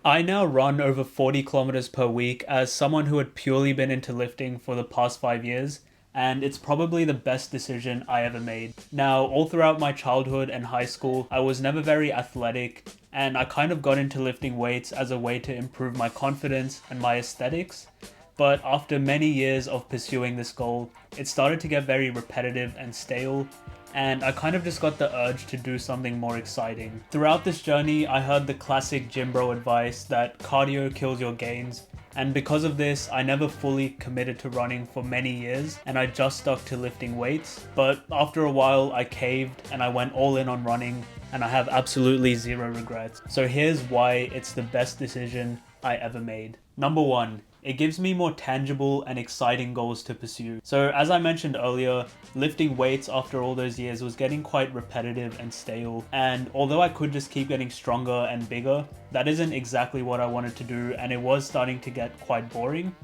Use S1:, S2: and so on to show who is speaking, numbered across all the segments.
S1: I now run over 40 kilometers per week as someone who had purely been into lifting for the past 5 years, and it's probably the best decision I ever made. Now, all throughout my childhood and high school, I was never very athletic, and I kind of got into lifting weights as a way to improve my confidence and my aesthetics. But after many years of pursuing this goal, it started to get very repetitive and stale, and I kind of just got the urge to do something more exciting. Throughout this journey, I heard the classic gym bro advice that cardio kills your gains, and because of this, I never fully committed to running for many years, and I just stuck to lifting weights. But after a while, I caved and I went all in on running, and I have absolutely zero regrets. So here's why it's the best decision I ever made. Number one, it gives me more tangible and exciting goals to pursue. So as I mentioned earlier, lifting weights after all those years was getting quite repetitive and stale. And although I could just keep getting stronger and bigger, that isn't exactly what I wanted to do, and it was starting to get quite boring.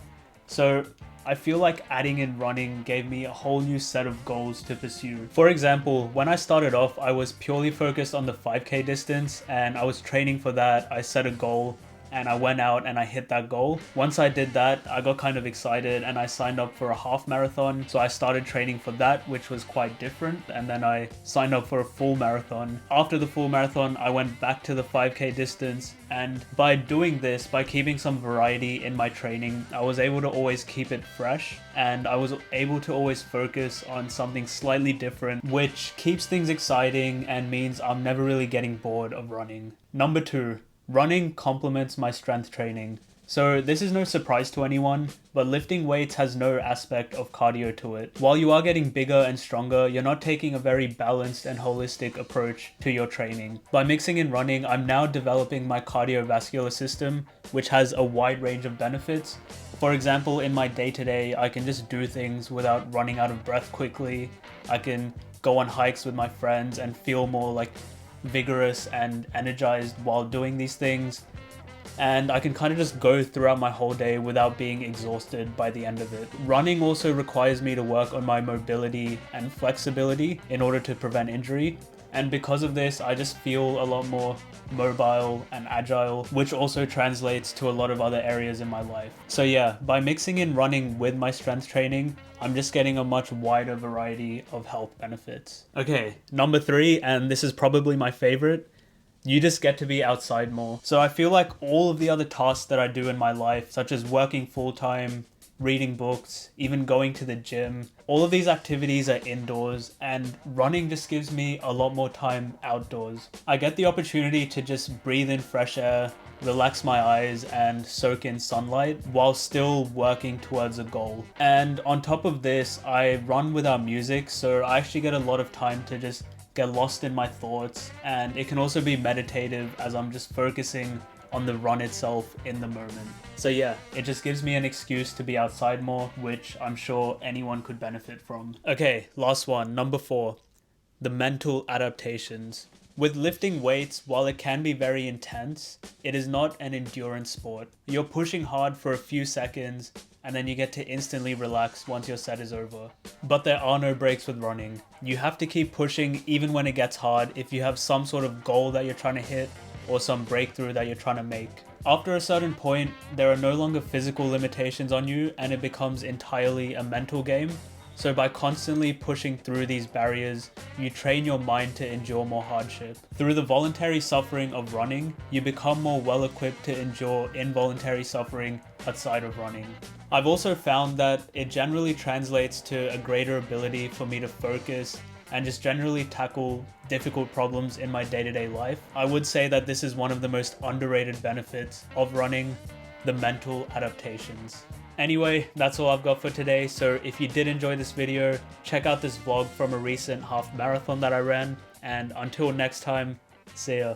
S1: So I feel like adding in running gave me a whole new set of goals to pursue. For example, when I started off, I was purely focused on the 5K distance, and I was training for that. I set a goal and I went out and I hit that goal. Once I did that, I got kind of excited and I signed up for a half marathon. So I started training for that, which was quite different. And then I signed up for a full marathon. After the full marathon, I went back to the 5K distance. And by doing this, by keeping some variety in my training, I was able to always keep it fresh. And I was able to always focus on something slightly different, which keeps things exciting and means I'm never really getting bored of running. Number two, running complements my strength training. So this is no surprise to anyone, but lifting weights has no aspect of cardio to it. While you are getting bigger and stronger, you're not taking a very balanced and holistic approach to your training. By mixing in running, I'm now developing my cardiovascular system, which has a wide range of benefits. For example, in my day-to-day, I can just do things without running out of breath quickly. I can go on hikes with my friends and feel more like vigorous and energized while doing these things, and I can kind of just go throughout my whole day without being exhausted by the end of it. Running also requires me to work on my mobility and flexibility in order to prevent injury, and because of this I just feel a lot more mobile and agile, which also translates to a lot of other areas in my life. So yeah, by mixing in running with my strength training, I'm just getting a much wider variety of health benefits. Okay, number three, and this is probably my favorite, you just get to be outside more. So I feel like all of the other tasks that I do in my life, such as working full-time, reading books, even going to the gym, all of these activities are indoors, and running just gives me a lot more time outdoors. I get the opportunity to just breathe in fresh air, relax my eyes, and soak in sunlight while still working towards a goal. And on top of this, I run without music, so I actually get a lot of time to just get lost in my thoughts, and it can also be meditative as I'm just focusing on the run itself in the moment. So yeah, it just gives me an excuse to be outside more, which I'm sure anyone could benefit from. Okay, last one, number four, the mental adaptations. With lifting weights, while it can be very intense, it is not an endurance sport. You're pushing hard for a few seconds, and then you get to instantly relax once your set is over. But there are no breaks with running. You have to keep pushing even when it gets hard if you have some sort of goal that you're trying to hit or some breakthrough that you're trying to make. After a certain point, there are no longer physical limitations on you, and it becomes entirely a mental game. So by constantly pushing through these barriers, you train your mind to endure more hardship. Through the voluntary suffering of running, you become more well-equipped to endure involuntary suffering outside of running. I've also found that it generally translates to a greater ability for me to focus and just generally tackle difficult problems in my day-to-day life. I would say that this is one of the most underrated benefits of running, the mental adaptations. Anyway, that's all I've got for today, so if you did enjoy this video, check out this vlog from a recent half marathon that I ran, and until next time, see ya.